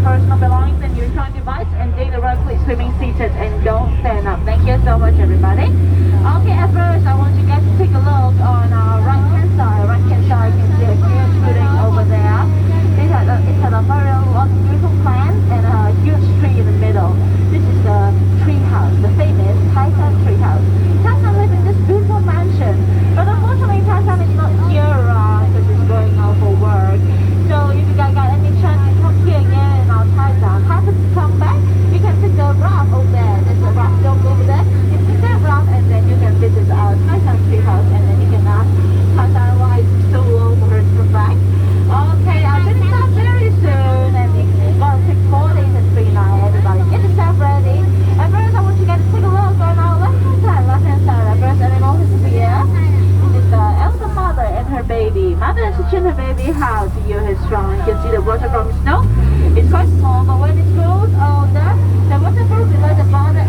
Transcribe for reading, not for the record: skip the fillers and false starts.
personal belongings and your electronic device, and take the rug, please remain seated and don't stand up. Thank you so much, everybody. Okay, at first I want you guys to take a look on our right hand side. Right hand side, you can see a huge building over there. It had a very lot of beautiful plants and a huge tree in the middle. This is the tree house, the famous Tarzan tree house. Tarzan lives in this beautiful mansion, but unfortunately Tarzan is not here because he's going out for work. So if you guys got any chance to come here again in our Tarzan, happen to come back, you can take the raft over there. There's a raft dog over there. You take that raft and then you can visit our Tarzan tree house, and then you can ask Tarzan why it's so low for her to come back. Okay, I'm going to start very soon, and it's going to take 4 days and 3 nights. Everybody get yourself ready. At first, I want you guys to take a look on our left-hand side. Left-hand side, our first animal is here. This is the elder mother and her baby. Mother is teaching her baby how to use his strong. You can see the water from snow. It's quite small, but when it grows older, the water grows below the father